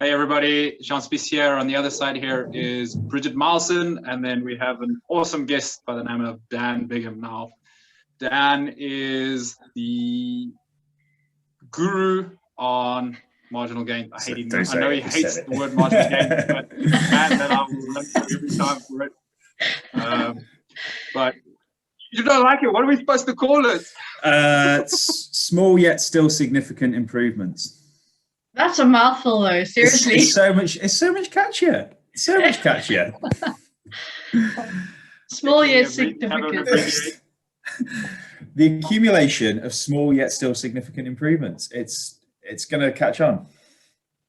Hey everybody, Jean Spies here. On the other side here is Bridget Milson, and then we have an awesome guest by the name of Dan Bigham. Now, Dan is the guru on marginal gain. I hate him. I know he hates the word marginal gain, but man, that I will run for every time for it. But you don't like it. What are we supposed to call it? Small yet still significant improvements. That's a mouthful, though. Seriously, it's so much catchier. So much catchier. Small yet significant. The accumulation of small yet still significant improvements. It's going to catch on.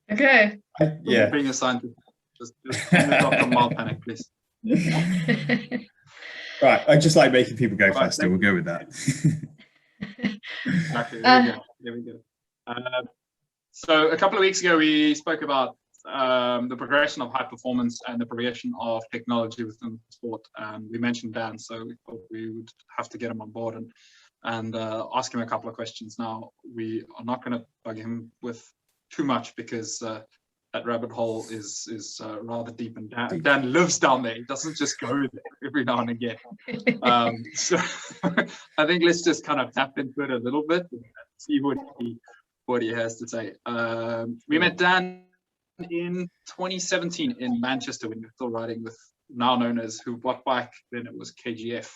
Okay. Yeah. Bring a scientist. Just drop a mild panic, please. Right. I just like making people go faster. We'll go with that. Exactly. There we go. So a couple of weeks ago, we spoke about the progression of high performance and the progression of technology within sport. We mentioned Dan, so we thought we would have to get him on board and ask him a couple of questions. Now, we are not going to bug him with too much because that rabbit hole is rather deep, and Dan lives down there. He doesn't just go there every now and again. So I think let's just kind of tap into it a little bit and see what he has to say. We met Dan in 2017 in Manchester when we were still riding with now known as what bike, then it was KGF.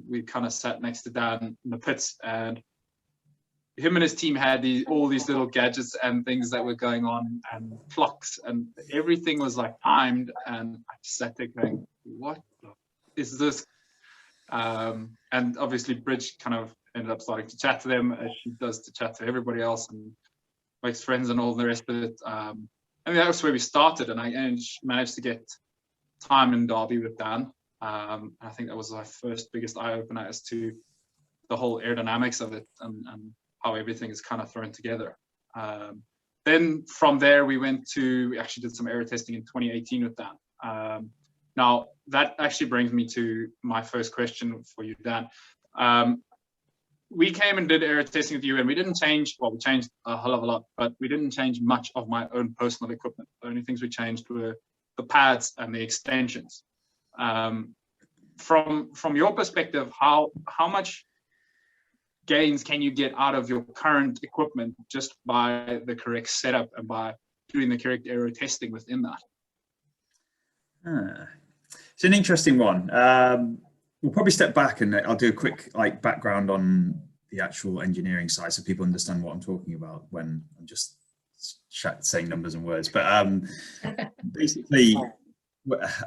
We kind of sat next to Dan in the pits, and him and his team had all these little gadgets and things that were going on, and clocks, and everything was like timed, and I just sat there going, what is this? And obviously Bridge kind of ended up starting to chat to them, as she does to chat to everybody else and makes friends and all the rest of it. I mean, that was where we started, and I managed to get time in Derby with Dan. I think that was my first biggest eye-opener as to the whole aerodynamics of it and how everything is kind of thrown together. Then from there, we actually did some aero testing in 2018 with Dan. Now, that actually brings me to my first question for you, Dan. We came and did aero testing with you, and we didn't change, well, we changed a hell of a lot, but we didn't change much of my own personal equipment. The only things we changed were the pads and the extensions. From your perspective, how much gains can you get out of your current equipment just by the correct setup and by doing the correct aero testing within that? It's an interesting one. We'll probably step back and I'll do a quick background on the actual engineering side so people understand what I'm talking about when I'm just saying numbers and words. But basically,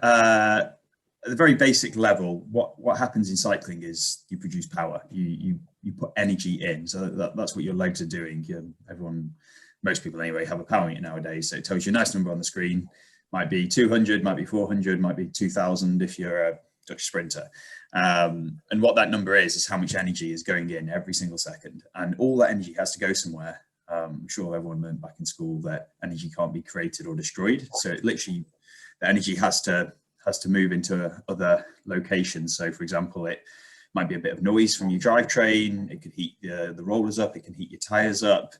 at the very basic level, what happens in cycling is you produce power. You put energy in. So that's what your legs are doing. Most people anyway, have a power meter nowadays. So it tells you a nice number on the screen. Might be 200, might be 400, might be 2000 if you're a Dutch sprinter. And what that number is how much energy is going in every single second. And all that energy has to go somewhere. I'm sure everyone learned back in school that energy can't be created or destroyed. So it literally, the energy has to move into other locations. So for example, it might be a bit of noise from your drivetrain. It could heat the rollers up. It can heat your tires up.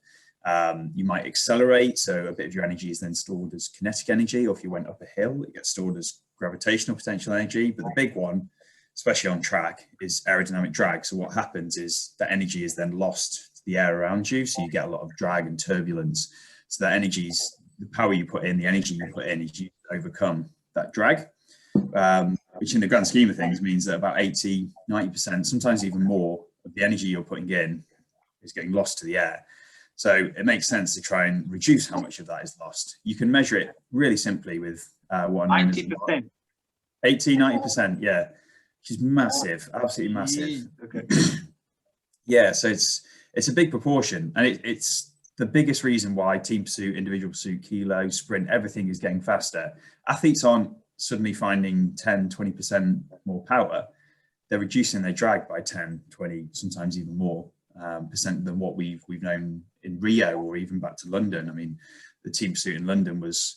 You might accelerate, so a bit of your energy is then stored as kinetic energy, or if you went up a hill, it gets stored as gravitational potential energy. But the big one, especially on track, is aerodynamic drag. So what happens is that energy is then lost to the air around you, so you get a lot of drag and turbulence. So that energy is the power you put in, the energy you put in is used to overcome that drag, which in the grand scheme of things means that about 80, 90%, sometimes even more, of the energy you're putting in is getting lost to the air. So it makes sense to try and reduce how much of that is lost. You can measure it really simply with what I know 90%. 80, 90%, yeah, which is massive, absolutely massive. Okay. Yeah, so it's a big proportion, and it's the biggest reason why team pursuit, individual pursuit, kilo, sprint, everything is getting faster. Athletes aren't suddenly finding 10, 20% more power. They're reducing their drag by 10, 20, sometimes even more percent than what we've known in Rio or even back to London. I mean, the team pursuit in London was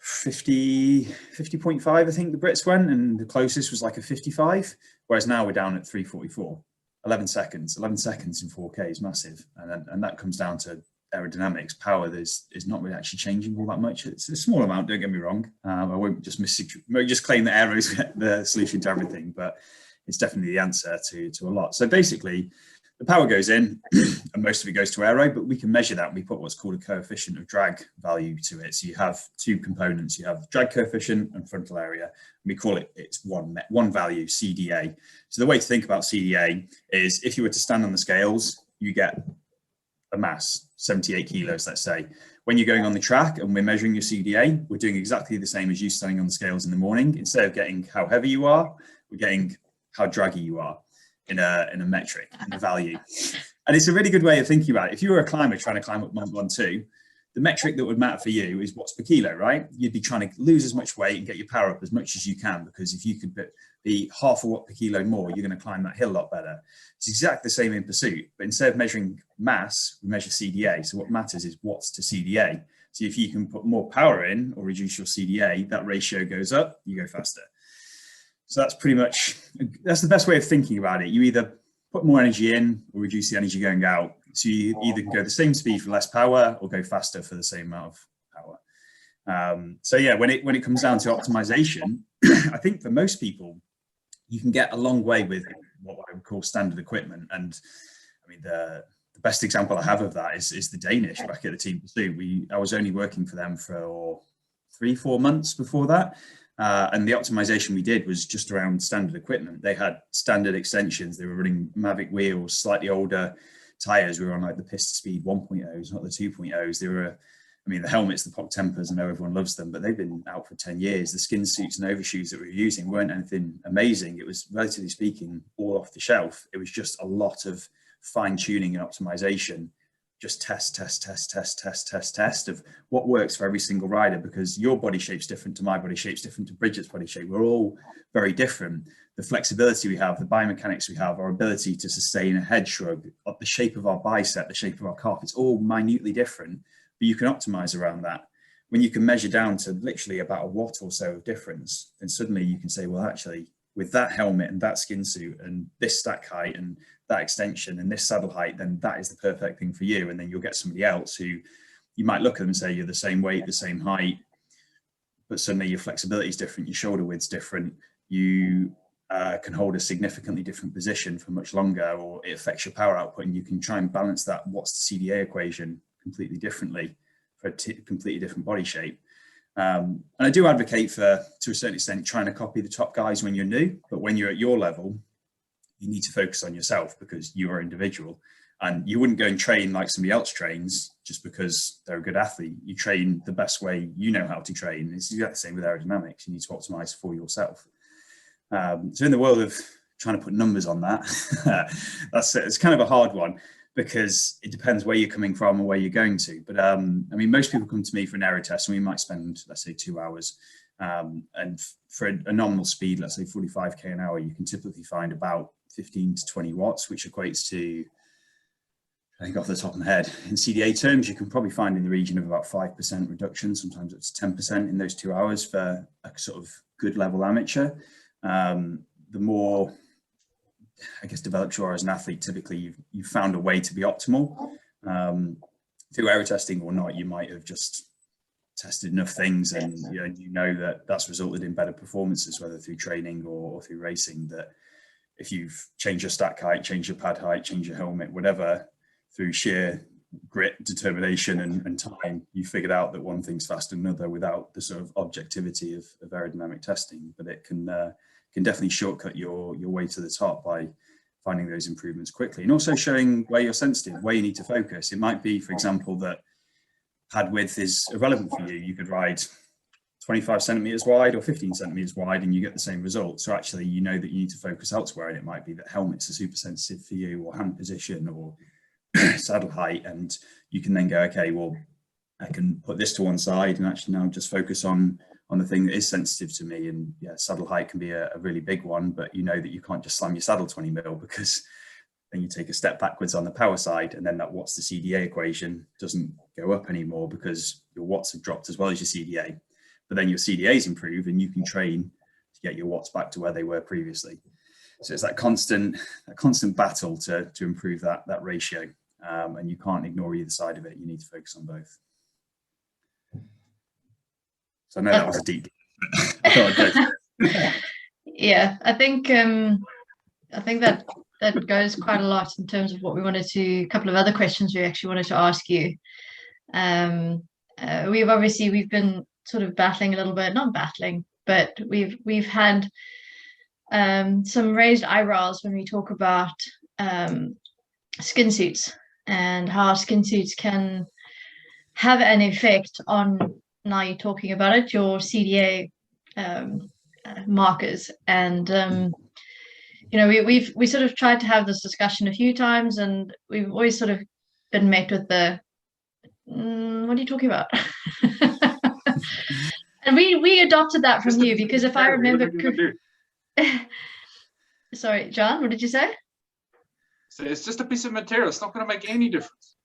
50.5, I think the Brits went, and the closest was like a 55, whereas now we're down at 3:44. 11 seconds in 4K is massive, and that comes down to aerodynamics, power is not really actually changing all that much. It's a small amount, don't get me wrong. I won't just claim that aero is the solution to everything, but it's definitely the answer to a lot. So basically, the power goes in and most of it goes to aero, but we can measure that. We put what's called a coefficient of drag value to it. So you have two components. You have drag coefficient and frontal area. We call it, it's one value, CDA. So the way to think about CDA is if you were to stand on the scales, you get a mass, 78 kilos, let's say. When you're going on the track and we're measuring your CDA, we're doing exactly the same as you standing on the scales in the morning. Instead of getting how heavy you are, we're getting how draggy you are in a metric, in a value. And it's a really good way of thinking about it. If you were a climber trying to climb up Mont Ventoux, the metric that would matter for you is watts per kilo, right? You'd be trying to lose as much weight and get your power up as much as you can, because if you could be half a watt per kilo more, you're going to climb that hill a lot better. It's exactly the same in pursuit, but instead of measuring mass, we measure CDA. So what matters is watts to CDA. So if you can put more power in or reduce your CDA, that ratio goes up, you go faster. So that's pretty much, that's the best way of thinking about it. You either put more energy in or reduce the energy going out. So you either can go the same speed for less power or go faster for the same amount of power. So yeah, when it comes down to optimization, I think for most people, you can get a long way with what I would call standard equipment. And I mean, the best example I have of that is the Danish back at the Team Pursuit. I was only working for them for 3-4 months before that. And the optimization we did was just around standard equipment. They had standard extensions. They were running Mavic wheels, slightly older tires. We were on like the pista speed 1.0s, not the 2.0s. They were, I mean, the helmets, the Pop Tempers, I know everyone loves them, but they've been out for 10 years. The skin suits and overshoes that we were using weren't anything amazing. It was, relatively speaking, all off the shelf. It was just a lot of fine tuning and optimization. Just test of what works for every single rider, because your body shape's different to my body shape's different to Bridget's body shape. We're all very different. The flexibility we have, the biomechanics we have, our ability to sustain a head shrug, the shape of our bicep, the shape of our calf, it's all minutely different, but you can optimize around that. When you can measure down to literally about a watt or so of difference, then suddenly you can say, well, actually, with that helmet and that skin suit and this stack height and that extension and this saddle height, then that is the perfect thing for you. And then you'll get somebody else who you might look at them and say, you're the same weight, the same height, but suddenly your flexibility is different, your shoulder width's different, you can hold a significantly different position for much longer, or it affects your power output, and you can try and balance that what's the CDA equation completely differently for a completely different body shape. And I do advocate for, to a certain extent, trying to copy the top guys when you're new, but when you're at your level, you need to focus on yourself because you are individual, and you wouldn't go and train like somebody else trains just because they're a good athlete. You train the best way you know how to train. It's exactly the same with aerodynamics. You need to optimize for yourself. So in the world of trying to put numbers on that, it's kind of a hard one because it depends where you're coming from and where you're going to. But I mean, most people come to me for an aero test and we might spend, let's say, 2 hours. And for a nominal speed, let's say 45k an hour, you can typically find about 15 to 20 watts, which equates to, I think off the top of my head, in CDA terms, you can probably find in the region of about 5% reduction, sometimes it's 10% in those 2 hours for a sort of good level amateur. The more, I guess, developed you are as an athlete, typically you've found a way to be optimal. Through aero testing or not, you might have just tested enough things and you know that that's resulted in better performances, whether through training or through racing, that if you've changed your stack height, changed your pad height, changed your helmet, whatever, through sheer grit, determination and time, you figured out that one thing's faster than another without the sort of objectivity of aerodynamic testing. But it can definitely shortcut your way to the top by finding those improvements quickly, and also showing where you're sensitive, where you need to focus. It might be, for example, that pad width is irrelevant for you. You could ride 25 centimeters wide or 15 centimeters wide and you get the same result. So actually, you know that you need to focus elsewhere, and it might be that helmets are super sensitive for you, or hand position, or saddle height, and you can then go, okay, well, I can put this to one side and actually now just focus on the thing that is sensitive to me. And yeah, saddle height can be a really big one, but you know that you can't just slam your saddle 20 mil, because then you take a step backwards on the power side, and then that watts to CDA equation doesn't go up anymore because your watts have dropped as well as your CDA. But then your CDA's improve and you can train to get your watts back to where they were previously. So it's that constant battle to improve that ratio. and you can't ignore either side of it. You need to focus on both. So I know that was a deep. I thought I'd go for it. Yeah, I think that goes quite a lot in terms of what we wanted to. A couple of other questions we actually wanted to ask you. We've been sort of battling a little bit, not battling, but we've had some raised eyebrows when we talk about skin suits and how skin suits can have an effect on, now you're talking about it, your CDA markers. And we sort of tried to have this discussion a few times, and we've always sort of been met with the what are you talking about? And we adopted that from you, because if I remember, sorry, John, what did you say? So it's just a piece of material. It's not going to make any difference.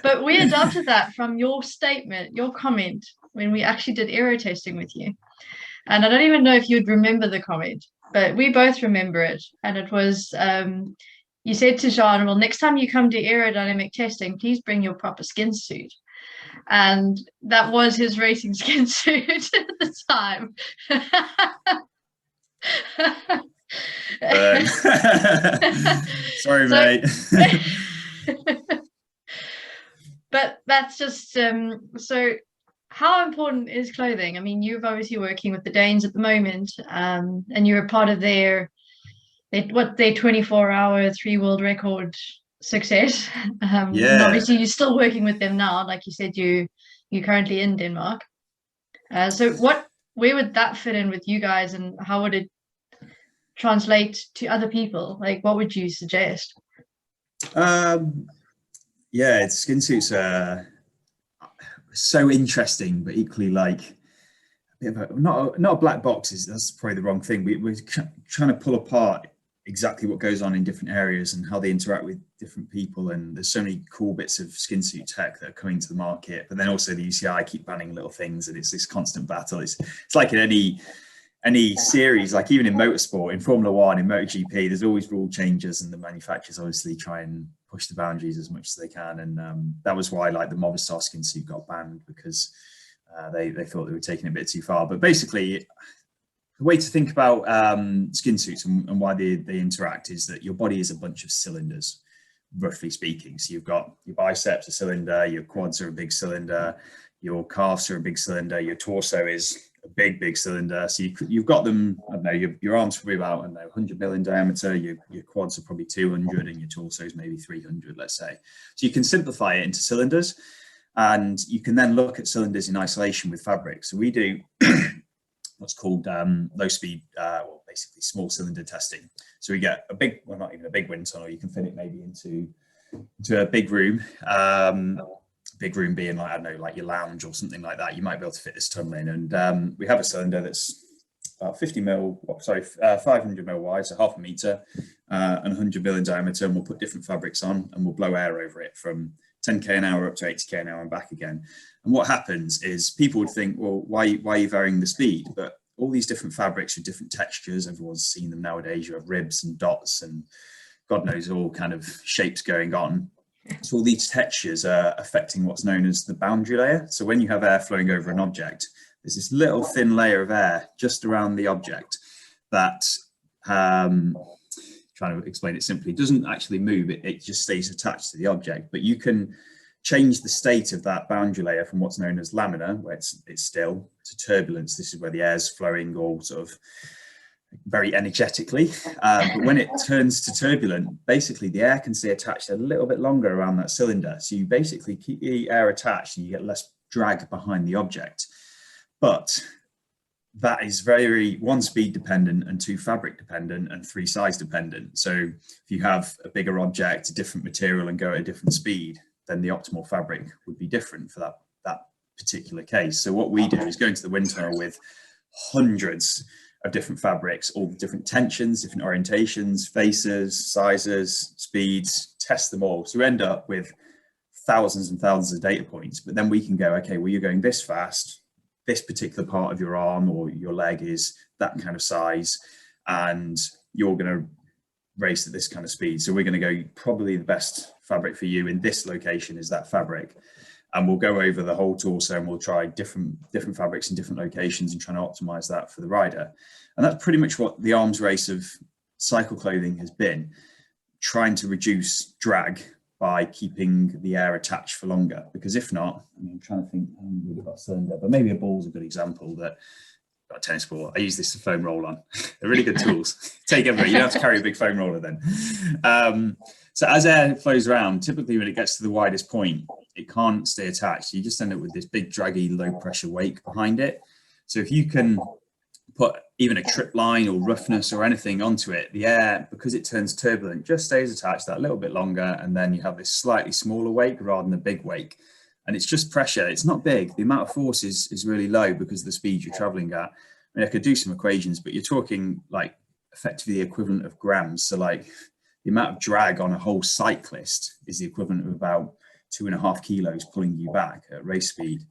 But we adopted that from your statement, your comment, when we actually did aero testing with you. And I don't even know if you'd remember the comment, but we both remember it. And it was, you said to Jean, well, next time you come to aerodynamic testing, please bring your proper skin suit. And that was his racing skin suit at the time. Sorry, mate. But that's just so how important is clothing? I mean, you're obviously working with the Danes at the moment, and you're a part of their 24-hour 3 world record success. And obviously you're still working with them now, like you said, you're currently in Denmark. So where would that fit in with you guys, and how would it translate to other people? Like, what would you suggest? Yeah, skin suits are so interesting, but equally like a bit of not a black box. That's probably the wrong thing. We're trying to pull apart exactly what goes on in different areas and how they interact with different people. And there's so many cool bits of skin suit tech that are coming to the market. But then also the UCI keep banning little things, and it's this constant battle. It's like in any series, like even in motorsport, in Formula One, in MotoGP, there's always rule changes, and the manufacturers obviously try and push the boundaries as much as they can. And that was why like the Movistar skin suit got banned, because they thought they were taking it a bit too far. But basically, the way to think about skin suits and why they interact is that your body is a bunch of cylinders, roughly speaking. So you've got your biceps a cylinder, your quads are a big cylinder, your calves are a big cylinder, your torso is a big cylinder. So you've got them, I don't know, your arms probably about, I don't know, 100 mil in diameter, your quads are probably 200, and your torso is maybe 300, let's say. So you can simplify it into cylinders, and you can then look at cylinders in isolation with fabric. So we do what's called low speed, well, basically small cylinder testing. So we get a big, well, not even a big wind tunnel, you can fit it maybe into a big room. Big room being like, I don't know, like your lounge or something like that. You might be able to fit this tunnel in, and we have a cylinder that's about 500 mil wide, so half a meter, and 100 mil in diameter, and we'll put different fabrics on, and we'll blow air over it from 10k an hour up to 80k an hour and back again. And what happens is people would think, well, why are you varying the speed? But all these different fabrics with different textures, everyone's seen them nowadays. You have ribs and dots and God knows all kind of shapes going on. So all these textures are affecting what's known as the boundary layer. So when you have air flowing over an object, there's this little thin layer of air just around the object that, trying to explain it simply, doesn't actually move. It just stays attached to the object. But you can change the state of that boundary layer from what's known as laminar, where it's still, to turbulence. This is where the air's flowing all sort of very energetically, but when it turns to turbulent, basically the air can stay attached a little bit longer around that cylinder. So you basically keep the air attached and you get less drag behind the object. But that is very, 1, speed dependent, and 2, fabric dependent, and 3, size dependent. So if you have a bigger object, a different material, and go at a different speed, then the optimal fabric would be different for that particular case. So what we do is go into the wind tunnel with hundreds of different fabrics, all the different tensions, different orientations, faces, sizes, speeds, test them all. So we end up with thousands and thousands of data points, but then we can go, okay, well, you're going this fast, this particular part of your arm or your leg is that kind of size, and you're going to race at this kind of speed. So we're going to go, probably the best fabric for you in this location is that fabric. And we'll go over the whole torso and we'll try different fabrics in different locations and try to optimize that for the rider. And that's pretty much what the arms race of cycle clothing has been, trying to reduce drag by keeping the air attached for longer. Because if not, I mean, I'm trying to think, I haven't really got a cylinder, but maybe a ball's a good example. That got a tennis ball, I use this to foam roll on. They're really good tools. Take everywhere. You don't have to carry a big foam roller then. So as air flows around, typically when it gets to the widest point, it can't stay attached. You just end up with this big draggy low pressure wake behind it. So if you can put even a trip line or roughness or anything onto it, the air, because it turns turbulent, just stays attached that little bit longer, and then you have this slightly smaller wake rather than a big wake. And it's just pressure. It's not big. The amount of force is really low because of the speed you're traveling at. I mean, I could do some equations, but you're talking like effectively the equivalent of grams. So like the amount of drag on a whole cyclist is the equivalent of about 2.5 kilos pulling you back at race speed.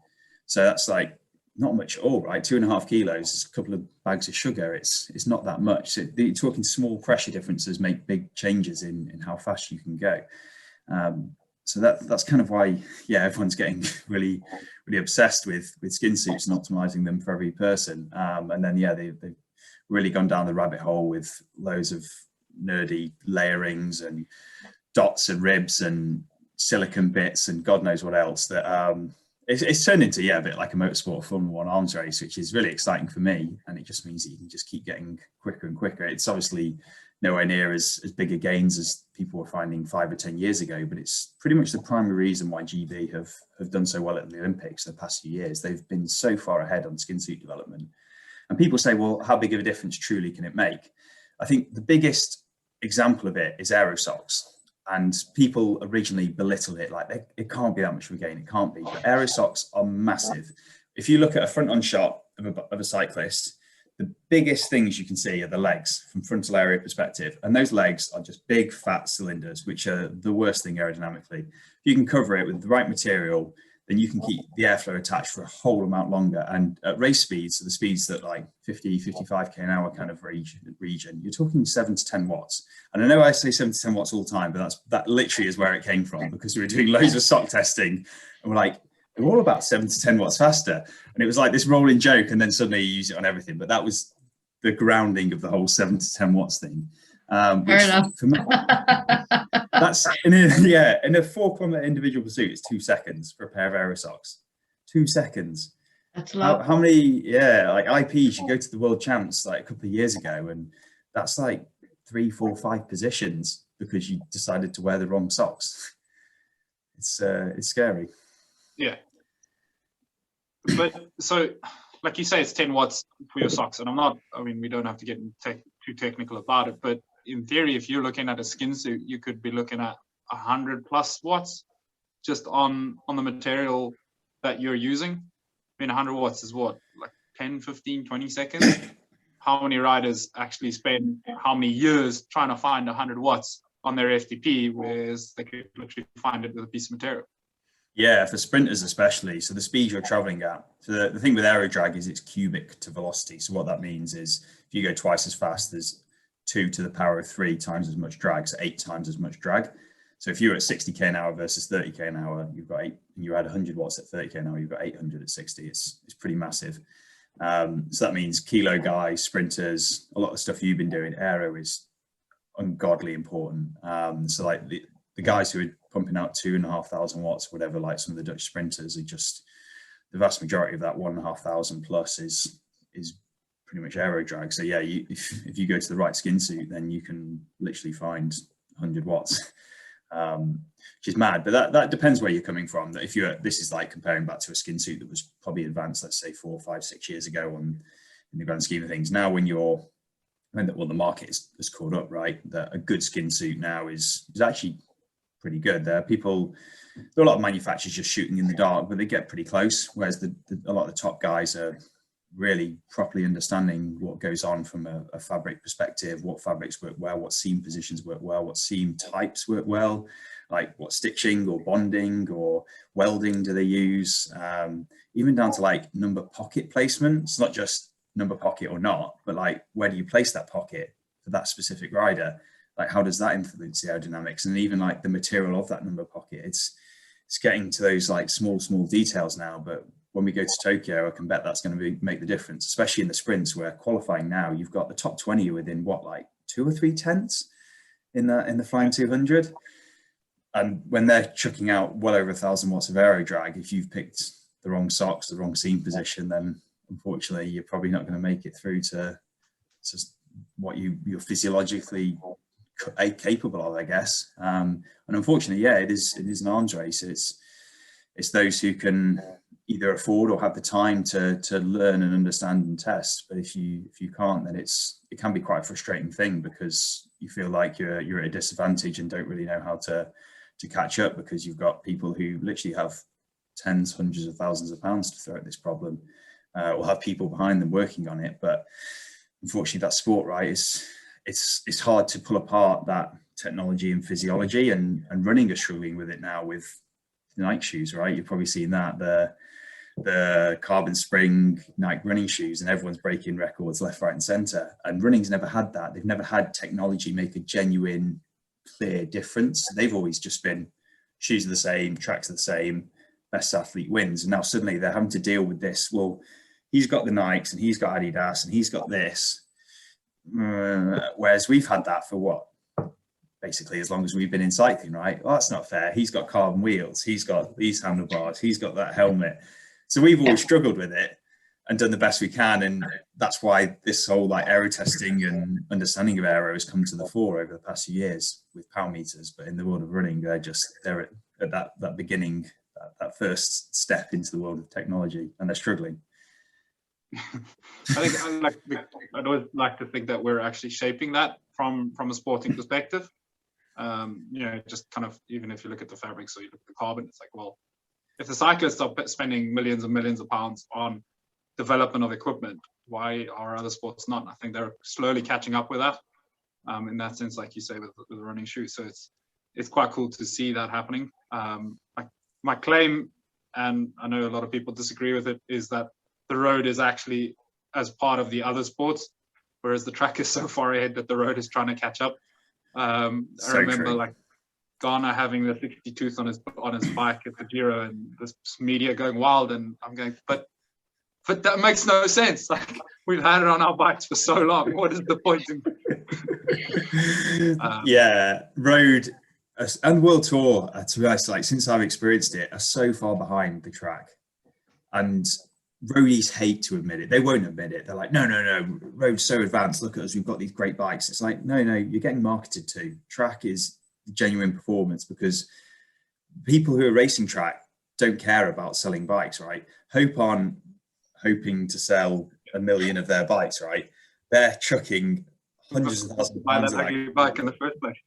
So that's like not much at all, right? 2.5 kilos is a couple of bags of sugar. It's not that much. So you're talking small pressure differences make big changes in how fast you can go. So that's kind of why, yeah, everyone's getting really obsessed with skin suits and optimizing them for every person. And then, yeah, they've really gone down the rabbit hole with loads of nerdy layerings and dots and ribs and silicon bits and God knows what else. That it's turned into, yeah, a bit like a motorsport Formula 1 arms race, which is really exciting for me. And it just means that you can just keep getting quicker and quicker. It's obviously nowhere near as big a gains as people were finding 5 or 10 years ago, but it's pretty much the primary reason why GB have done so well at the Olympics the past few years. They've been so far ahead on skin suit development. And people say, well, how big of a difference truly can it make? I think the biggest example of it is aero socks. And people originally belittle it like it can't be that much of a gain. It can't be. But aero socks are massive. If you look at a front-on shot of a cyclist, the biggest things you can see are the legs from frontal area perspective. And those legs are just big, fat cylinders, which are the worst thing aerodynamically. If you can cover it with the right material, then you can keep the airflow attached for a whole amount longer. And at race speeds, so the speeds that like 50, 55K an hour kind of region, you're talking 7 to 10 watts. And I know I say 7 to 10 watts all the time, but that literally is where it came from, because we were doing loads of sock testing and we're like, they're all about 7 to 10 watts faster. And it was like this rolling joke, and then suddenly you use it on everything. But that was the grounding of the whole 7 to 10 watts thing. Fair enough. For me, that's in a 4-kilometer individual pursuit, it's 2 seconds for a pair of aero socks. 2 seconds. That's a lot. How many, like IPs, you go to the world champs like a couple of years ago, and that's like 3, 4, 5 positions because you decided to wear the wrong socks. It's scary. Yeah. But so, like you say, it's 10 watts for your socks. And we don't have to get too technical about it. But in theory, if you're looking at a skin suit, you could be looking at 100 plus watts just on the material that you're using. I mean, 100 watts is what, like 10, 15, 20 seconds? How many riders actually spend how many years trying to find 100 watts on their FTP, whereas they could literally find it with a piece of material? Yeah, for sprinters especially. So the speed you're traveling at. So the thing with Aerodrag is it's cubic to velocity. So what that means is if you go twice as fast, there's 2 to the power of 3 times as much drag, so 8 times as much drag. So if you're at 60k an hour versus 30k an hour, you've got 8. And you add 100 watts at 30k an hour, you've got 800 at 60. It's pretty massive. So that means kilo guys, sprinters, a lot of the stuff you've been doing, aero is ungodly important. So like the guys who are pumping out 2,500 watts, whatever, like some of the Dutch sprinters, are just the vast majority of that 1,500 plus is pretty much Aerodrag. So yeah, if you go to the right skin suit, then you can literally find 100 watts, which is mad. But that depends where you're coming from. That if this is like comparing back to a skin suit that was probably advanced, let's say 4, 5, 6 years ago in the grand scheme of things. Now the market has caught up, right? That a good skin suit now is actually pretty good. There are a lot of manufacturers just shooting in the dark, but they get pretty close. Whereas a lot of the top guys are really properly understanding what goes on from a fabric perspective, what fabrics work well, what seam positions work well, what seam types work well, like what stitching or bonding or welding do they use, even down to like number pocket placement. It's not just number pocket or not, but like where do you place that pocket for that specific rider? like how does that influence the aerodynamics, and even like the material of that number pocket. It's getting to those like small details now, but when we go to Tokyo, I can bet that's going to make the difference, especially in the sprints where qualifying now, you've got the top 20 within what, like 2 or 3 tenths in the flying 200. And when they're chucking out well over 1,000 watts of Aerodrag, if you've picked the wrong socks, the wrong seam position, then unfortunately you're probably not going to make it through to what you're physiologically capable of, I guess. And unfortunately, yeah, it is an arms race. It's those who can either afford or have the time to learn and understand and test. But if you can't, then it can be quite a frustrating thing, because you feel like you're at a disadvantage and don't really know how to catch up, because you've got people who literally have tens, hundreds of thousands of pounds to throw at this problem, or have people behind them working on it. But unfortunately, that sport, right, it's hard to pull apart that technology and physiology, and running is struggling with it now with Nike shoes, right? You've probably seen that, the carbon spring Nike running shoes, and everyone's breaking records left, right and center. And running's never had that. They've never had technology make a genuine, clear difference. They've always just been shoes are the same, tracks are the same, best athlete wins. And now suddenly they're having to deal with this. Well, he's got the Nikes and he's got Adidas and he's got this. Whereas we've had that for what? Basically, as long as we've been in cycling, right? Well, that's not fair. He's got carbon wheels. He's got these handlebars. He's got that helmet. So we've always struggled with it and done the best we can. And that's why this whole like aero testing and understanding of aero has come to the fore over the past few years with power meters. But in the world of running, they're at that beginning, that first step into the world of technology, and they're struggling. I'd always like to think that we're actually shaping that from a sporting perspective. Just kind of, even if you look at the fabrics or you look at the carbon, it's like, well, if the cyclists are spending millions and millions of pounds on development of equipment, why are other sports not? I think they're slowly catching up with that. In that sense, like you say, with the running shoes. So it's quite cool to see that happening. My claim, and I know a lot of people disagree with it, is that the road is actually as part of the other sports, whereas the track is so far ahead that the road is trying to catch up. I remember true. Like Ghana having the 60 tooth on his bike at the Giro, and this media going wild, and I'm going, but that makes no sense. Like, we've had it on our bikes for so long. What is the point? Yeah, road and World Tour, to be honest, like since I've experienced it, are so far behind the track, and roadies hate to admit it. They won't admit it. They're like, no, road's so advanced. Look at us, we've got these great bikes. It's like, no, you're getting marketed to. Track is genuine performance, because people who are racing track don't care about selling bikes, right? Hope aren't hoping to sell 1 million of their bikes, right? They're chucking hundreds of thousands of pounds buy that bike in the first place.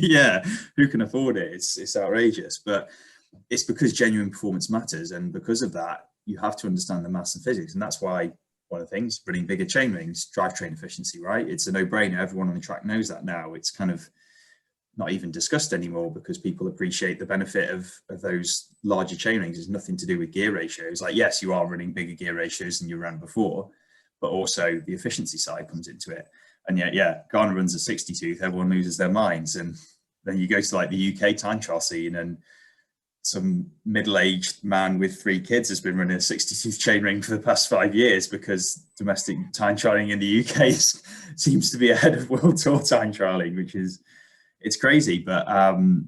Yeah, who can afford it? It's outrageous, but it's because genuine performance matters, and because of that, you have to understand the maths and physics. And that's why one of the things, running bigger chain rings, drivetrain efficiency, right? It's a no-brainer. Everyone on the track knows that now. It's kind of not even discussed anymore, because people appreciate the benefit of those larger chain rings. It's nothing to do with gear ratios. Like, yes, you are running bigger gear ratios than you ran before, but also the efficiency side comes into it. And yet, yeah, Ghana runs a 60 tooth, everyone loses their minds. And then you go to like the UK time trial scene, and some middle-aged man with 3 kids has been running a 60 tooth chain ring for the past 5 years, because domestic time trialing in the UK seems to be ahead of World Tour time trialing, which is, it's crazy. But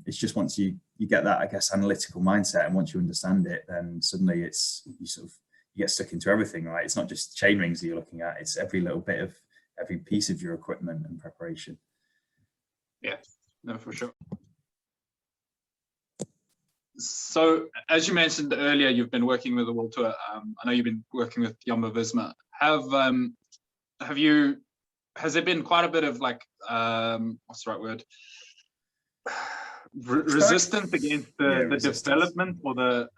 it's just once you get that, I guess, analytical mindset, and once you understand it, then suddenly you get stuck into everything, right? It's not just chain rings that you're looking at, it's every little bit of every piece of your equipment and preparation. Yeah, no, for sure. So, as you mentioned earlier, you've been working with the World Tour. I know you've been working with Jumbo Visma. Has there been quite a bit of like, what's the right word? Resistance against the development or the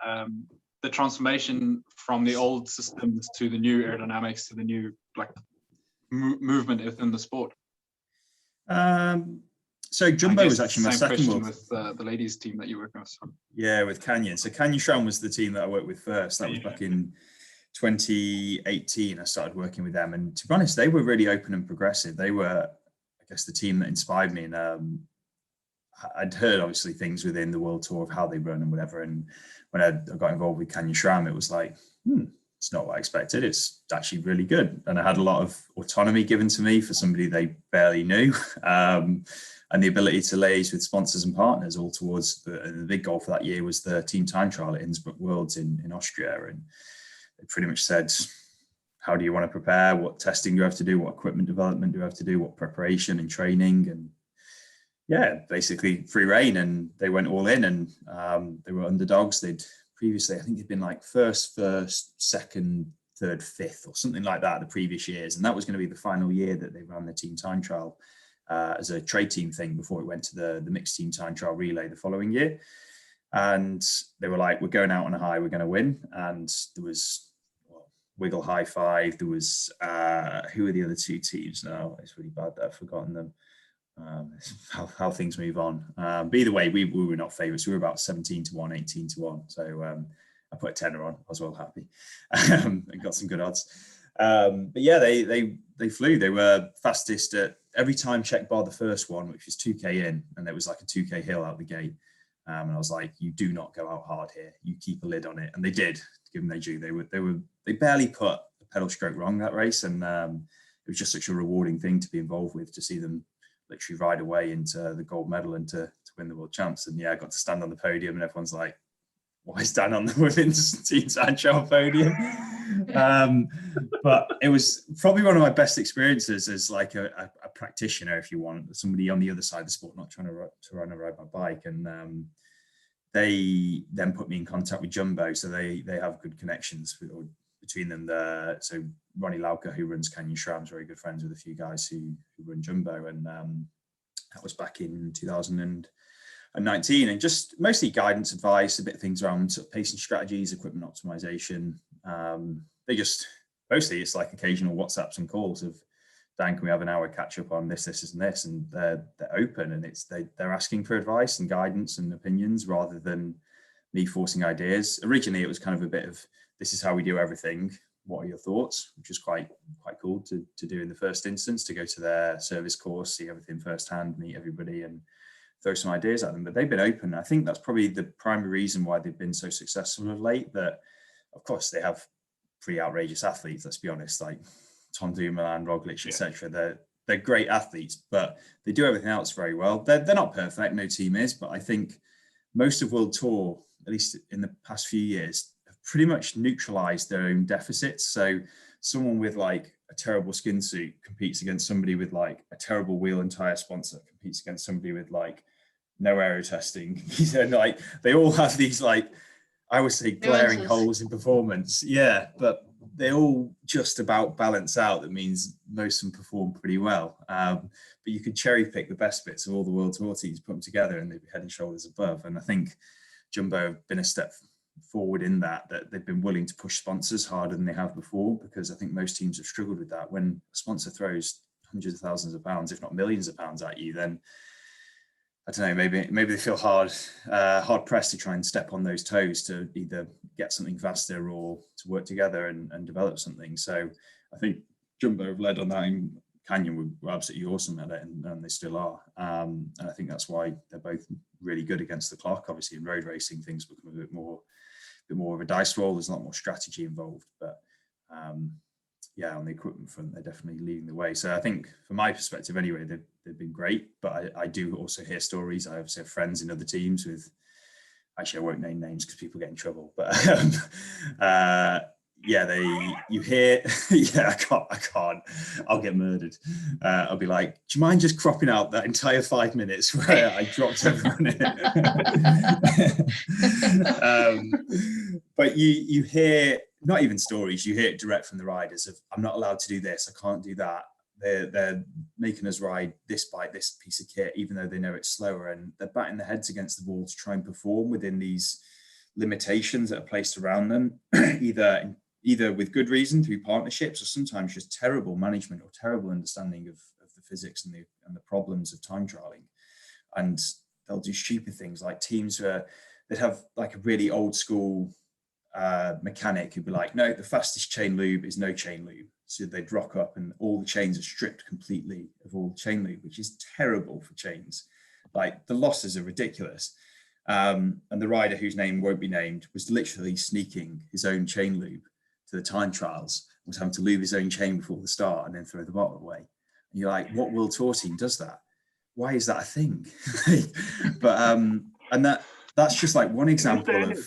transformation from the old systems to the new aerodynamics, to the new like movement within the sport? So Jumbo was actually my second one with the ladies team that you work with. Yeah, with Canyon. So Canyon Schramm was the team that I worked with first. That was back in 2018. I started working with them, and to be honest, they were really open and progressive. They were, guess the team that inspired me. And I'd heard obviously things within the World Tour of how they run and whatever. And when I got involved with Canyon SRAM, it was like, it's not what I expected. It's actually really good. And I had a lot of autonomy given to me for somebody they barely knew. And the ability to liaise with sponsors and partners all towards the big goal for that year was the team time trial at Innsbruck Worlds in Austria. And they pretty much said, how do you want to prepare? What testing do you have to do? What equipment development do you have to do? What preparation and training? And yeah, basically free reign. And they went all in, and they were underdogs. They'd previously, I think they'd been like first, second, third, fifth or something like that the previous years. And that was going to be the final year that they ran the team time trial as a trade team thing before it went to the mixed team time trial relay the following year. And they were like, we're going out on a high, we're going to win. And there was Wiggle High Five. There was, who are the other two teams now? It's really bad that I've forgotten them. How things move on. But either way, we were not favourites. We were about 17-1, 18-1. So I put a tenner on. I was well happy. And got some good odds. But yeah, they flew. They were fastest at every time check bar the first one, which was 2K in, and there was like a 2K hill out the gate. And I was like, you do not go out hard here. You keep a lid on it. And they did, give them their due. They barely put a pedal stroke wrong that race. And it was just such a rewarding thing to be involved with, to see them literally ride away into the gold medal and to win the world champs. And yeah, I got to stand on the podium, and everyone's like, why is Dan on the women's team time trial podium? But it was probably one of my best experiences as like a practitioner, if you want, somebody on the other side of the sport, not trying to run and ride my bike. And they then put me in contact with Jumbo, so they have good connections between them. So Ronnie Lauker, who runs Canyon SRAM, is very good friends with a few guys who run Jumbo, and that was back in 2019, and just mostly guidance, advice, a bit of things around sort of pacing strategies, equipment optimization. They just mostly, it's like occasional WhatsApps and calls of, Dan, can we have an hour catch up on this, and this? And they're open, and they're asking for advice and guidance and opinions rather than me forcing ideas. Originally, it was kind of a bit of, this is how we do everything. What are your thoughts? Which was quite cool to do in the first instance, to go to their service course, see everything firsthand, meet everybody, and throw some ideas at them. But they've been open. I think that's probably the primary reason why they've been so successful of late. That, of course, they have pretty outrageous athletes. Let's be honest, like Tom Dumoulin, Roglic, etc. They're great athletes, but they do everything else very well. They're not perfect. No team is, but I think most of World Tour, at least in the past few years, have pretty much neutralized their own deficits. So someone with like a terrible skin suit competes against somebody with like a terrible wheel and tire sponsor, competes against somebody with like no aero testing. Like they all have these, like, I would say, glaring holes in performance. Yeah, but they all just about balance out. That means most of them perform pretty well. But you could cherry pick the best bits of all the World Tour teams, put them together, and they'd be head and shoulders above. And I think Jumbo have been a step forward in that they've been willing to push sponsors harder than they have before, because I think most teams have struggled with that. When a sponsor throws hundreds of thousands of pounds, if not millions of pounds at you, then I don't know, maybe they feel hard pressed to try and step on those toes to either get something faster or to work together and develop something. So I think Jumbo have led on that, and Canyon were absolutely awesome at it, and they still are. And I think that's why they're both really good against the clock. Obviously, in road racing, things become a bit more of a dice roll. There's a lot more strategy involved, but yeah, on the equipment front, they're definitely leading the way. So I think, from my perspective anyway, they've been great. But I do also hear stories. I obviously have friends in other teams with, actually I won't name names because people get in trouble, but yeah, you hear, yeah, I can't, I'll get murdered. I'll be like, do you mind just cropping out that entire 5 minutes where I dropped everyone in? But you hear, not even stories, you hear it direct from the riders of, I'm not allowed to do this, I can't do that. They're making us ride this bike, this piece of kit, even though they know it's slower, and they're batting their heads against the wall to try and perform within these limitations that are placed around them, either with good reason through partnerships, or sometimes just terrible management or terrible understanding of the physics and the problems of time trialing. And they'll do stupid things, like teams where they'd have like a really old school mechanic who'd be like, no, the fastest chain lube is no chain lube. So they'd rock up and all the chains are stripped completely of all chain loop, which is terrible for chains. Like the losses are ridiculous. And the rider, whose name won't be named, was literally sneaking his own chain loop to the time trials, was having to lube his own chain before the start and then throw the bottle away. And you're like, what World Tour team does that? Why is that a thing? But and that's just like one example of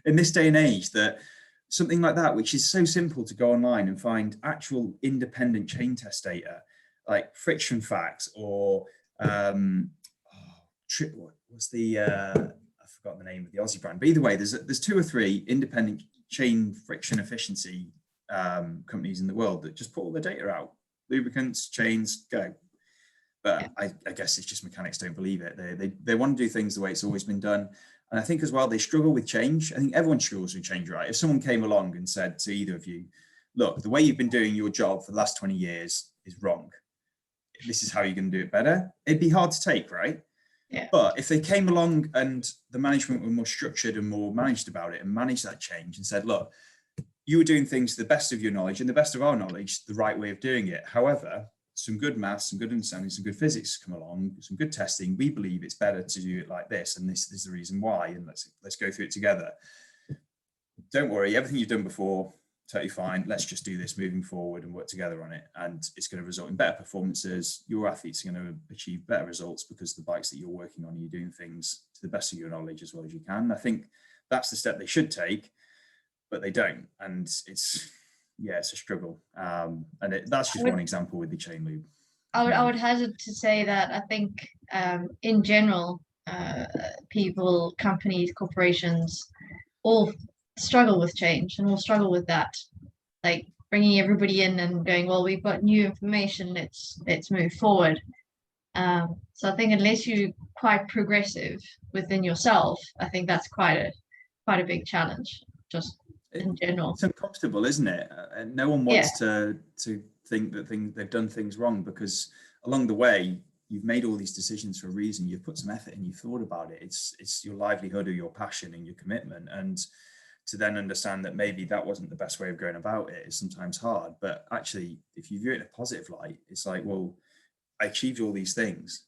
in this day and age, that something like that, which is so simple to go online and find actual independent chain test data, like friction facts or what's the I've forgotten the name of the Aussie brand, but either way, there's 2 or 3 independent chain friction efficiency companies in the world that just put all the data out. Lubricants, chains, go. But I guess it's just mechanics don't believe it. They want to do things the way it's always been done. And I think as well, they struggle with change. I think everyone struggles with change, right? If someone came along and said to either of you, look, the way you've been doing your job for the last 20 years is wrong. This is how you're going to do it better. It'd be hard to take, right? Yeah. But if they came along and the management were more structured and more managed about it and managed that change and said, look, you were doing things to the best of your knowledge and the best of our knowledge, the right way of doing it. However, some good maths, some good understanding, some good physics come along, some good testing. We believe it's better to do it like this, and this is the reason why. And let's go through it together. Don't worry, everything you've done before, totally fine. Let's just do this moving forward and work together on it. And it's going to result in better performances. Your athletes are going to achieve better results because the bikes that you're working on, you're doing things to the best of your knowledge as well as you can. I think that's the step they should take, but they don't. And it's a struggle. And that's just one example with the chain loop. I would hazard to say that I think in general, people, companies, corporations all struggle with change and all struggle with that, like bringing everybody in and going, well, we've got new information, let's move forward. So I think unless you're quite progressive within yourself, I think that's quite a big challenge just in general. It's uncomfortable, isn't it? And no one wants to think that they've done things wrong, because along the way you've made all these decisions for a reason. You've put some effort in, you've thought about it. It's your livelihood or your passion and your commitment, and to then understand that maybe that wasn't the best way of going about it is sometimes hard. But actually, if you view it in a positive light, it's like, well, I achieved all these things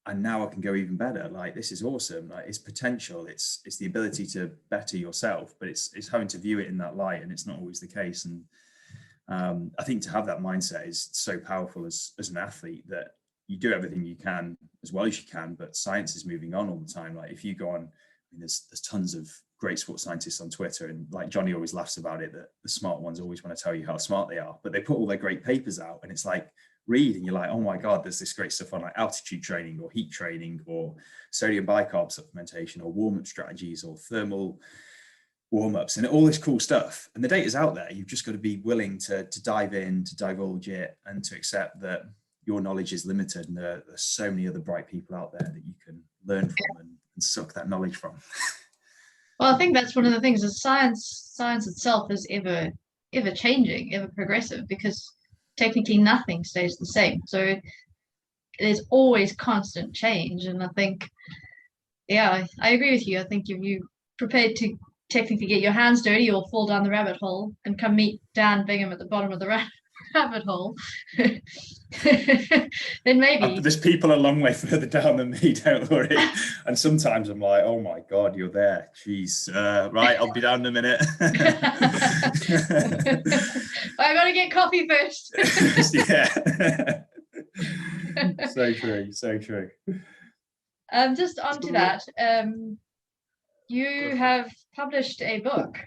and now I can go even better. Like, this is awesome. Like, it's potential, it's the ability to better yourself, but it's having to view it in that light, and it's not always the case. And I think to have that mindset is so powerful as an athlete, that you do everything you can as well as you can, but science is moving on all the time. Like, if you go on, I mean, there's tons of great sports scientists on Twitter, and like Johnny always laughs about it, that the smart ones always want to tell you how smart they are, but they put all their great papers out and it's like, read and you're like, oh my God, there's this great stuff on like altitude training or heat training or sodium bicarb supplementation or warm-up strategies or thermal warm-ups and all this cool stuff. And the data's out there. You've just got to be willing to dive in, to divulge it, and to accept that your knowledge is limited, and there's so many other bright people out there that you can learn from and suck that knowledge from. Well, I think that's one of the things, is science itself is ever changing, ever progressive, because technically nothing stays the same. So there's always constant change. And I think, I agree with you. I think if you're prepared to technically get your hands dirty or fall down the rabbit hole and come meet Dan Bigham at the bottom of the rabbit hole, then maybe. There's people a long way further down than me, don't worry. And sometimes I'm like, oh my God, you're there. Jeez. Right, I'll be down in a minute. I gotta get coffee first. Yeah. So true, so true. Just onto that, you have published a book,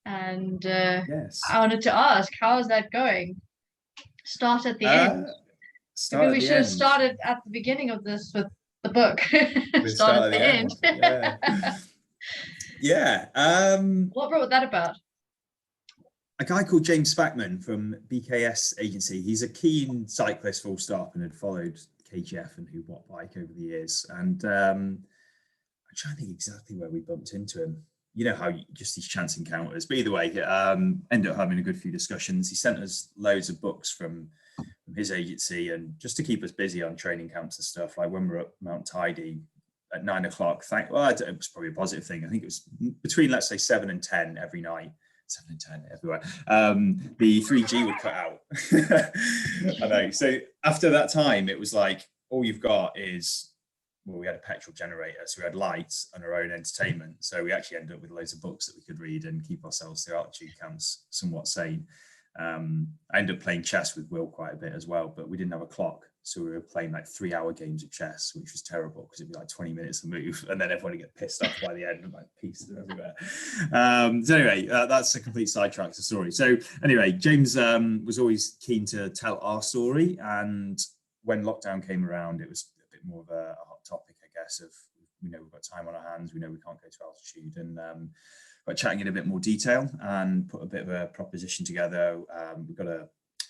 and yes. I wanted to ask, how is that going? Start at the end. Maybe we should have started at the beginning of this with the book. Start at the end. Yeah. What brought that about? A guy called James Spackman from BKS agency. He's a keen cyclist, full stop, and had followed KGF and Who What Bike over the years. And I'm trying to think exactly where we bumped into him. You know how just these chance encounters. But either way, ended up having a good few discussions. He sent us loads of books from his agency, and just to keep us busy on training camps and stuff. Like when we were up Mount Tidy at 9 o'clock, it was probably a positive thing. I think it was between, let's say, 7 and 10 every night. 7 and 10 everywhere, the 3G would cut out. I know. So after that time, it was like, all you've got is, well, we had a petrol generator, so we had lights and our own entertainment. So we actually ended up with loads of books that we could read and keep ourselves through altitude camps somewhat sane. I ended up playing chess with Will quite a bit as well, but we didn't have a clock. So we were playing like 3-hour games of chess, which was terrible because it'd be like 20 minutes to move, and then everyone would get pissed off by the end and like pieces everywhere. So anyway, that's a complete sidetrack to the story. So anyway, James was always keen to tell our story, and when lockdown came around, it was a bit more of a hot topic, I guess, of, we know we've got time on our hands, we know we can't go to altitude, and got chatting in a bit more detail and put a bit of a proposition together. We've got a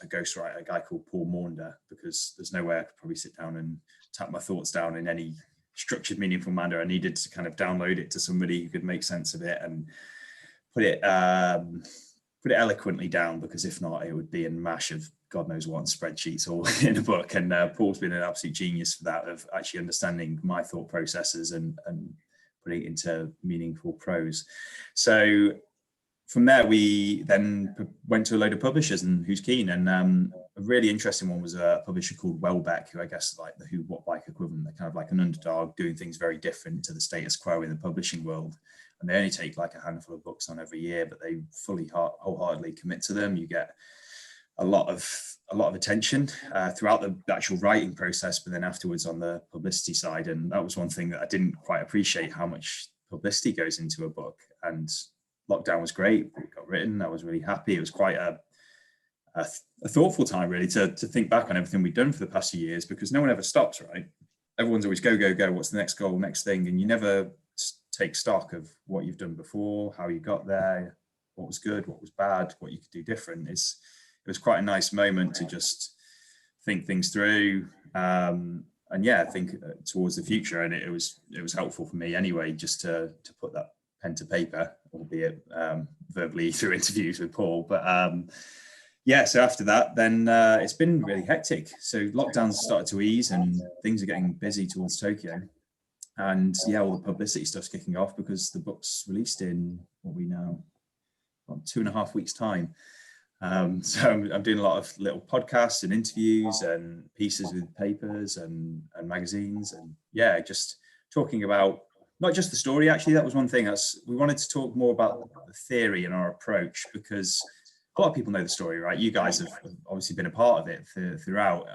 ghostwriter, a guy called Paul Maunder, because there's no way I could probably sit down and tap my thoughts down in any structured, meaningful manner. I needed to kind of download it to somebody who could make sense of it and put it eloquently down, because if not, it would be a mash of God knows what spreadsheets all in a book. And Paul's been an absolute genius for that, of actually understanding my thought processes and putting it into meaningful prose. So from there, we then went to a load of publishers and who's keen. And a really interesting one was a publisher called Welbeck, who I guess is like the Who What Bike equivalent. They're kind of like an underdog doing things very different to the status quo in the publishing world. And they only take like a handful of books on every year, but they fully wholeheartedly commit to them. You get a lot of attention throughout the actual writing process, but then afterwards on the publicity side. And that was one thing that I didn't quite appreciate, how much publicity goes into a book. And lockdown was great. It got written. I was really happy. It was quite a thoughtful time, really, to think back on everything we'd done for the past few years, because no one ever stops, right? Everyone's always go, go, go. What's the next goal, next thing? And you never take stock of what you've done before, how you got there, what was good, what was bad, what you could do different. It was quite a nice moment to just think things through, and yeah, think towards the future. And it was helpful for me anyway, just to put that pen to paper, albeit verbally through interviews with Paul. But yeah, so after that, then it's been really hectic. So lockdowns started to ease and things are getting busy towards Tokyo. And yeah, all the publicity stuff's kicking off because the book's released in, what we know, 2.5 weeks time. So I'm doing a lot of little podcasts and interviews and pieces with papers and magazines, and yeah, just talking about not just the story. Actually, that was one thing. We wanted to talk more about the theory and our approach, because a lot of people know the story, right? You guys have obviously been a part of it throughout,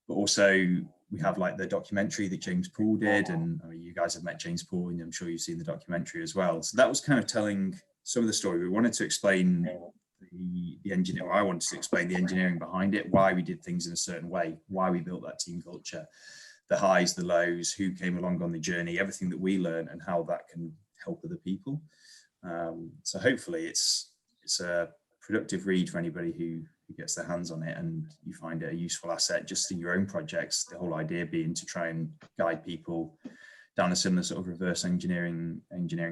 but also we have like the documentary that James Paul did, and I mean, you guys have met James Paul, and I'm sure you've seen the documentary as well. So that was kind of telling some of the story. We wanted to explain the engineer, or I wanted to explain the engineering behind it, why we did things in a certain way, why we built that team culture, the highs, the lows, who came along on the journey, everything that we learned, and how that can help other people. So hopefully it's a productive read for anybody who gets their hands on it, and you find it a useful asset just in your own projects. The whole idea being to try and guide people down a similar sort of reverse engineering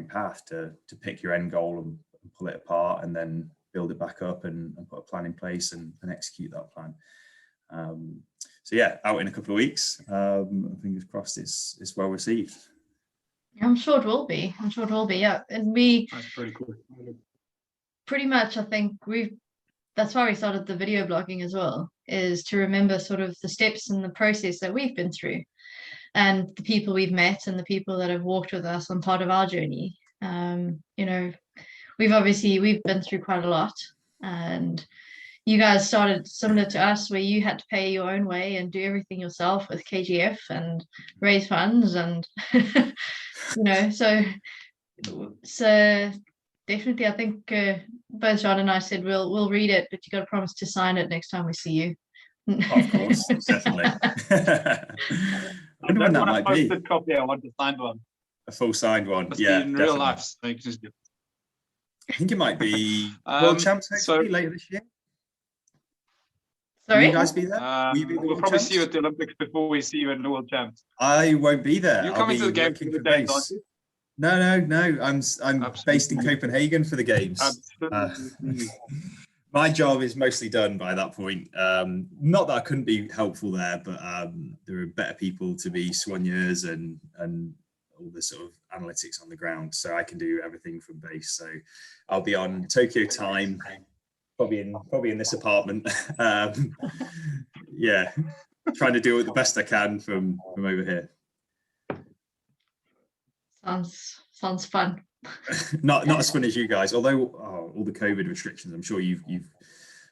path to pick your end goal and pull it apart, and then build it back up and put a plan in place and execute that plan. So yeah, out in a couple of weeks. Fingers crossed it's well received. I'm sure it will be. Yeah, and That's pretty cool. Pretty much, I think that's why we started the video blogging as well, is to remember sort of the steps in the process that we've been through, and the people we've met, and the people that have walked with us on part of our journey. You know, we've been through quite a lot, and you guys started similar to us, where you had to pay your own way and do everything yourself with KGF and raise funds, and you know, so definitely, I think both John and I said we'll read it, but you got to promise to sign it next time we see you. Of course, definitely. I wonder when that might be. A posted copy. I want a signed one. A full signed one. Must yeah, be in definitely. real life. So just I think it might be World Champs hopefully later this year. Sorry? Will you guys be there? Will you be at the we'll World probably Champs? see you at the Olympics before we see you in the World Champs. I won't be there. You're coming to the games for the days, aren't you? No. I'm based in Copenhagen for the games. My job is mostly done by that point. Not that I couldn't be helpful there, but there are better people to be soigneurs and all the sort of analytics on the ground. So I can do everything from base. So I'll be on Tokyo time, probably in this apartment. Yeah, trying to do it the best I can from over here. Sounds fun. Not as fun as you guys, although all the COVID restrictions, I'm sure you've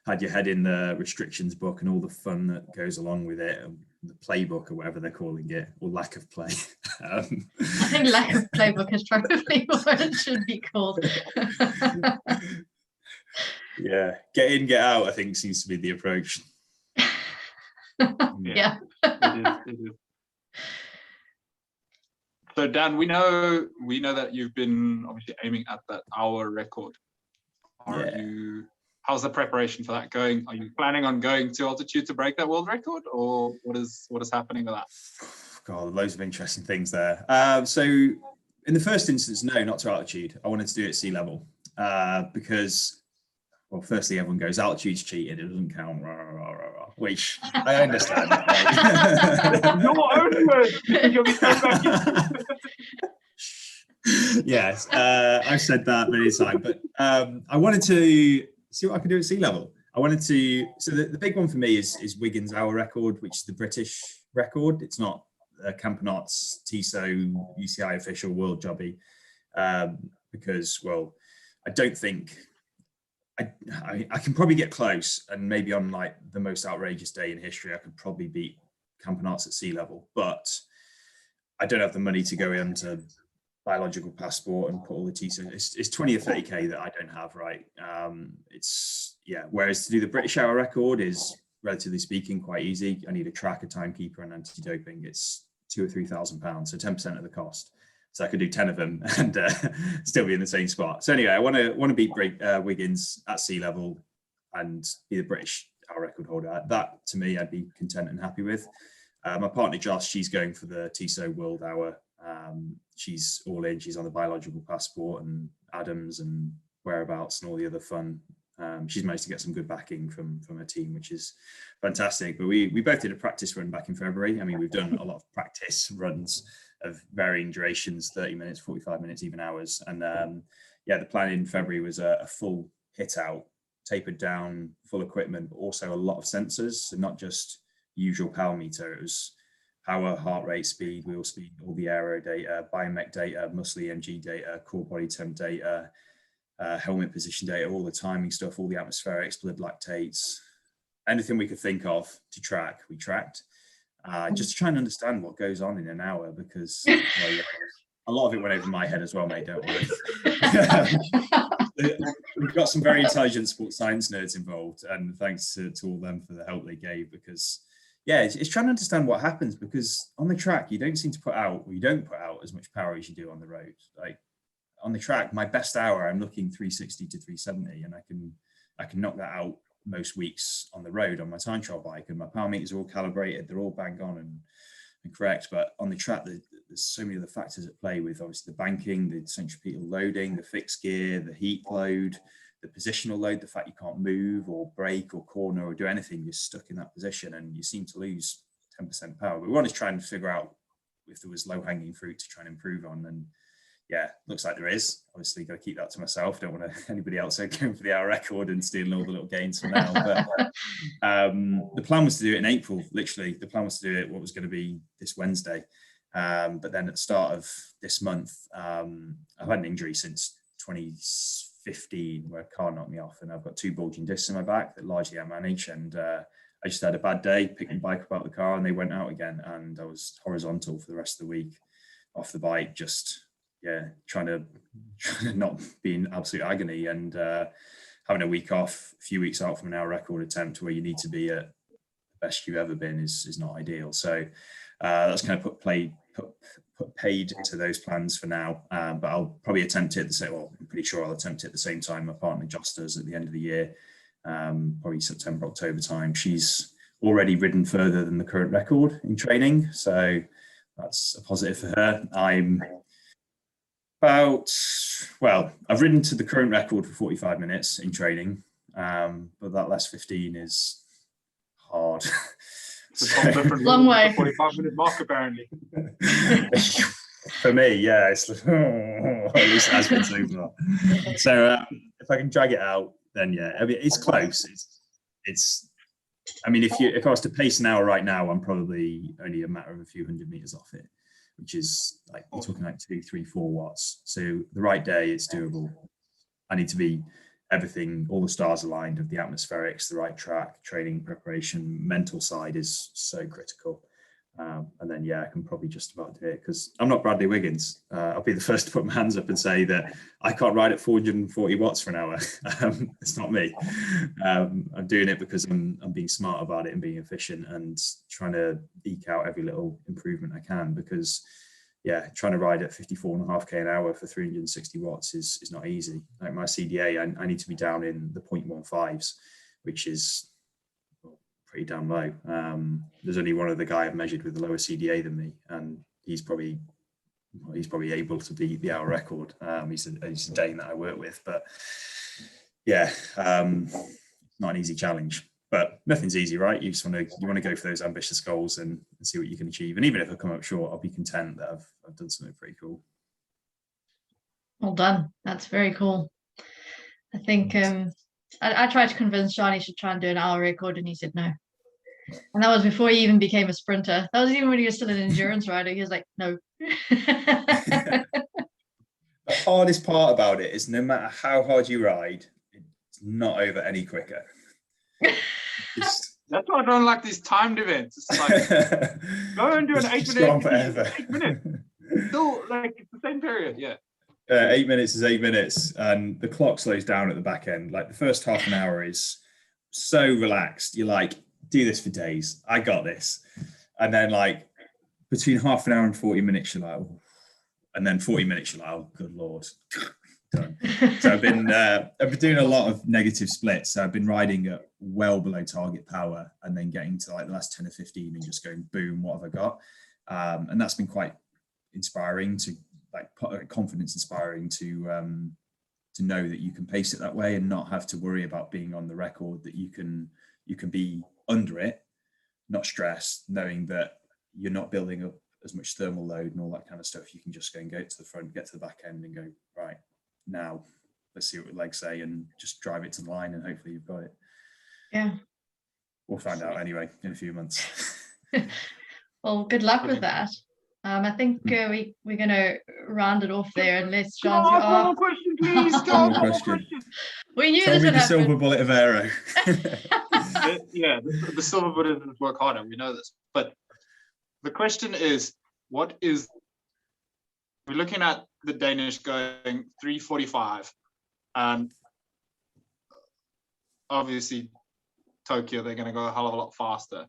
had your head in the restrictions book and all the fun that goes along with it, the playbook or whatever they're calling it, or lack of play. I think lack of playbook is probably what it should be called. Yeah, get in, get out, I think seems to be the approach. Yeah. It is. So Dan, we know that you've been obviously aiming at that hour record. How's the preparation for that going? Are you planning on going to altitude to break that world record, or what is happening with that? God, loads of interesting things there. So in the first instance, no, not to altitude. I wanted to do it at sea level because, well, firstly, everyone goes altitude's cheating, it doesn't count, which I understand. Your own words. You'll be so back. Yes, I've said that many times, but I wanted to see what I could do at sea level. I wanted to, so the big one for me is Wiggins' hour record, which is the British record. It's not Campanot's TISO UCI official world jobby, because, well, I don't think, I can probably get close, and maybe on like the most outrageous day in history, I could probably beat Campanot's at sea level, but I don't have the money to go into biological passport and put all the TISO. It's 20 or 30k that I don't have, right? Whereas to do the British hour record is, relatively speaking, quite easy. I need a tracker, timekeeper, and anti-doping. It's £2,000 or £3,000, so 10% of the cost. So I could do 10 of them and still be in the same spot. So anyway, I want to beat Wiggins at sea level and be the British hour record holder. That, to me, I'd be content and happy with. My partner Josh, she's going for the TISO World Hour. She's all in. She's on the biological passport and Adams and whereabouts and all the other fun. She's managed to get some good backing from her team, which is fantastic. But we both did a practice run back in February. I mean, we've done a lot of practice runs of varying durations, 30 minutes, 45 minutes, even hours. And the plan in February was a full hit out, tapered down, full equipment, but also a lot of sensors. So not just usual power meter, it was power, heart rate, speed, wheel speed, all the aero data, biomech data, muscle EMG data, core body temp data, helmet position data, all the timing stuff, all the atmospherics, blood lactates, anything we could think of to track, we tracked. Just to try and understand what goes on in an hour, because a lot of it went over my head as well, mate, don't worry. We've got some very intelligent sports science nerds involved, and thanks to all them for the help they gave, because it's trying to understand what happens, because on the track you don't seem to put out, or you don't put out as much power as you do on the road. Like on the track, my best hour, I'm looking 360 to 370, and I can knock that out most weeks on the road on my time trial bike, and my power meters are all calibrated, they're all bang on and correct. But on the track, there's so many other factors at play, with obviously the banking, the centripetal loading, the fixed gear, the heat load, the positional load, the fact you can't move or brake or corner or do anything, you're stuck in that position and you seem to lose 10% power. But we want to try and figure out if there was low-hanging fruit to try and improve on, and looks like there is. Obviously got to keep that to myself, don't want anybody else going for the hour record and stealing all the little gains from now. But the plan was to do it in April. Literally, the plan was to do it what was going to be this Wednesday, but then at the start of this month, I've had an injury since 2015 where a car knocked me off, and I've got 2 bulging discs in my back that largely I manage, and I just had a bad day, picked my bike up out of the car and they went out again, and I was horizontal for the rest of the week off the bike, just trying to not be in absolute agony, and having a week off, a few weeks out from an hour record attempt where you need to be at the best you've ever been is not ideal. So that's kind of put paid to those plans for now, but I'll probably attempt it I'm pretty sure I'll attempt it at the same time my partner Joss does at the end of the year, probably September, October time. She's already ridden further than the current record in training, so that's a positive for her. I've ridden to the current record for 45 minutes in training, but that last 15 is hard. It's a different long way. 45-minute mark, apparently. For me, yeah, it's at least it has been so far. So if I can drag it out, then yeah, I mean, it's close. It's. I mean, if I was to pace an hour right now, I'm probably only a matter of a few hundred meters off it, which is like you're talking like 2, 3, 4 watts. So the right day, it's doable. I need to be everything, all the stars aligned of the atmospherics, the right track, training preparation, mental side is so critical. And then, yeah, I can probably just about do it because I'm not Bradley Wiggins. I'll be the first to put my hands up and say that I can't ride at 440 watts for an hour. It's not me. I'm doing it because I'm being smart about it and being efficient and trying to eke out every little improvement I can because, yeah, trying to ride at 54.5k an hour for 360 watts is not easy. Like my CDA, I need to be down in the 0.15s, which is pretty damn low. There's only one other guy I've measured with a lower CDA than me, and he's probably able to beat the hour record. He's a Dane that I work with, but yeah, not an easy challenge. But nothing's easy, right? You want to go for those ambitious goals and see what you can achieve. And even if I come up short, I'll be content that I've done something pretty cool. Well done. That's very cool. I think I tried to convince Sean he should try and do an hour record, and he said no. And that was before he even became a sprinter. That was even when he was still an endurance rider. He was like, no. The hardest part about it is no matter how hard you ride, it's not over any quicker. That's why I don't like these timed events. It's like go and do an 8 minute. 8 minutes. Still, like it's the same period, yeah. 8 minutes is 8 minutes, and the clock slows down at the back end. Like the first half an hour is so relaxed. You're like, do this for days. I got this. And then like between half an hour and 40 minutes, you're like, oh. And then 40 minutes, you're like, oh, good Lord. Done. So I've been doing a lot of negative splits. So I've been riding at well below target power and then getting to like the last 10 or 15 and just going, boom, what have I got? And that's been quite inspiring to like confidence inspiring to know that you can pace it that way and not have to worry about being on the record, that you can be under it, not stressed, knowing that you're not building up as much thermal load and all that kind of stuff. You can just go to the front, get to the back end and go, right, now let's see what the legs say and just drive it to the line and hopefully you've got it. Yeah. We'll find out anyway in a few months. Well, good luck with that. I think we're going to round it off there unless John's got one more question, please. One more question. We knew Tell this me would the happen. silver bullet of aero. Yeah, the silver bullet is work harder. We know this. But the question is, we're looking at the Danish going 3:45, and obviously Tokyo, they're going to go a hell of a lot faster.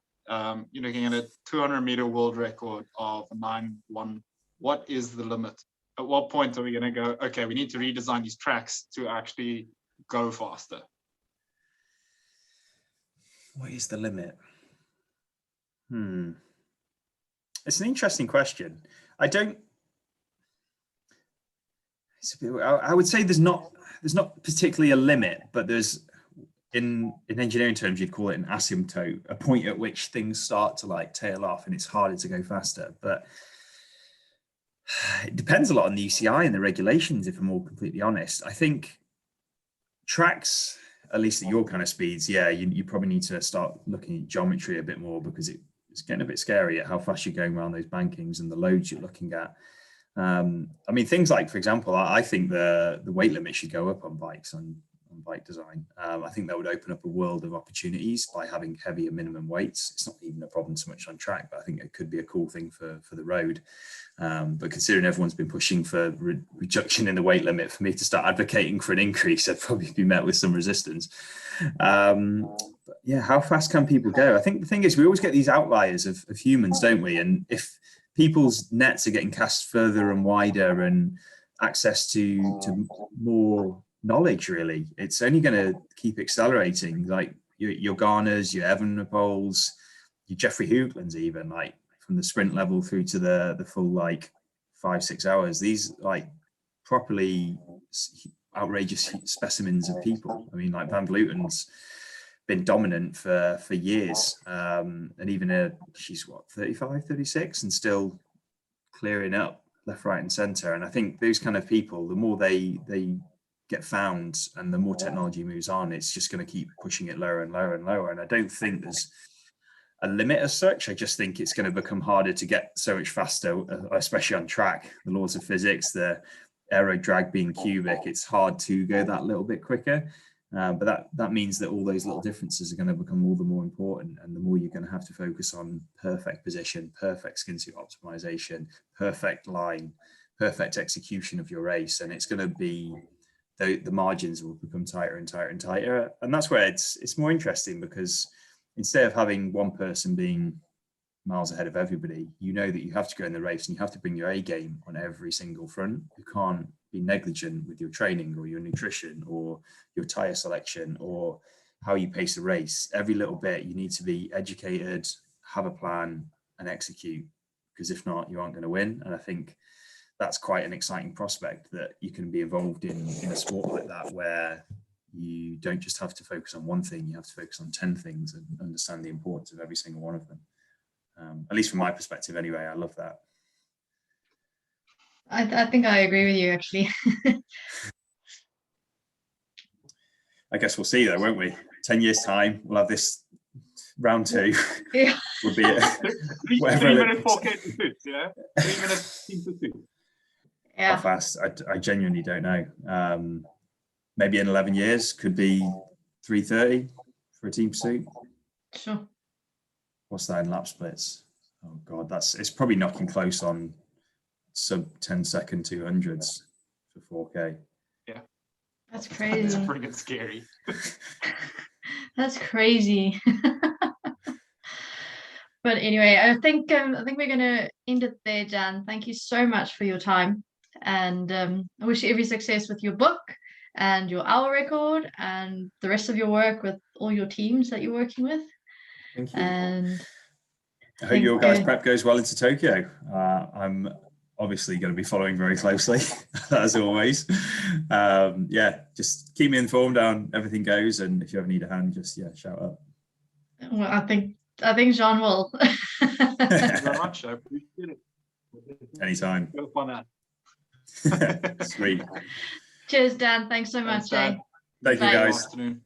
You're looking at a 200-meter world record of 9:1. What is the limit? At what point are we going to go, okay, we need to redesign these tracks to actually go faster? What is the limit? It's an interesting question. I would say there's not particularly a limit, but there's in engineering terms, you'd call it an asymptote, a point at which things start to like tail off and it's harder to go faster. But it depends a lot on the UCI and the regulations, if I'm all completely honest. I think tracks, at least at your kind of speeds, yeah, you probably need to start looking at geometry a bit more because it's getting a bit scary at how fast you're going around those bankings and the loads you're looking at. I mean, things like, for example, I think the weight limit should go up on bikes, on bike design. I think that would open up a world of opportunities by having heavier minimum weights. It's not even a problem so much on track, but I think it could be a cool thing for the road. But considering everyone's been pushing for reduction in the weight limit, for me to start advocating for an increase, I'd probably be met with some resistance. But yeah, how fast can people go? I think the thing is we always get these outliers of humans, don't we? And if people's nets are getting cast further and wider and access to more knowledge, really, it's only going to keep accelerating. Like your Garners, your Evenepoels, your Jeffrey Hooglands, even like from the sprint level through to the full like 5-6 hours. These like properly outrageous specimens of people. I mean, like Van Vleuten's been dominant for years, and even she's what 35, 36, and still clearing up left, right, and center. And I think those kind of people, the more they get found and the more technology moves on, it's just going to keep pushing it lower and lower and lower. And I don't think there's a limit as such. I just think it's going to become harder to get so much faster, especially on track. The laws of physics, the Aerodrag being cubic, it's hard to go that little bit quicker. But that means that all those little differences are going to become all the more important, and the more you're going to have to focus on perfect position, perfect skin suit optimization, perfect line, perfect execution of your race. And it's going to be, the margins will become tighter and tighter and tighter. And that's where it's more interesting, because instead of having one person being miles ahead of everybody, you know that you have to go in the race and you have to bring your A game on every single front. You can't be negligent with your training or your nutrition or your tire selection or how you pace a race. Every little bit you need to be educated, have a plan, and execute, because if not, you aren't going to win. And I think that's quite an exciting prospect, that you can be involved in a sport like that, where you don't just have to focus on one thing, you have to focus on 10 things and understand the importance of every single one of them. At least from my perspective anyway, I love that. I think I agree with you, actually. I guess we'll see though, won't we? 10 years time, we'll have this round 2. Yeah. Will be it. 3 minute 4K pursuits, yeah? 3 minutes team pursuit. Yeah. How fast? I genuinely don't know. Maybe in 11 years, could be 3:30 for a team pursuit. Sure. What's that in lap splits? Oh God, it's probably knocking close on sub 10-second 200s for 4K. Yeah. That's crazy. That's pretty scary. That's crazy. But anyway, I think we're gonna end it there, Dan. Thank you so much for your time, and I wish you every success with your book and your hour record and the rest of your work with all your teams that you're working with. Thank you. And I hope your guys' prep goes well into Tokyo. I'm obviously going to be following very closely, as always. Yeah, just keep me informed on everything goes, and if you ever need a hand, just shout up. Well, I think Jean will. Thank you very much. I appreciate it. Anytime. Go fun out. Sweet. Cheers, Dan. Thanks so much. Thanks, Dan. Thank you, Bye. guys. Good afternoon.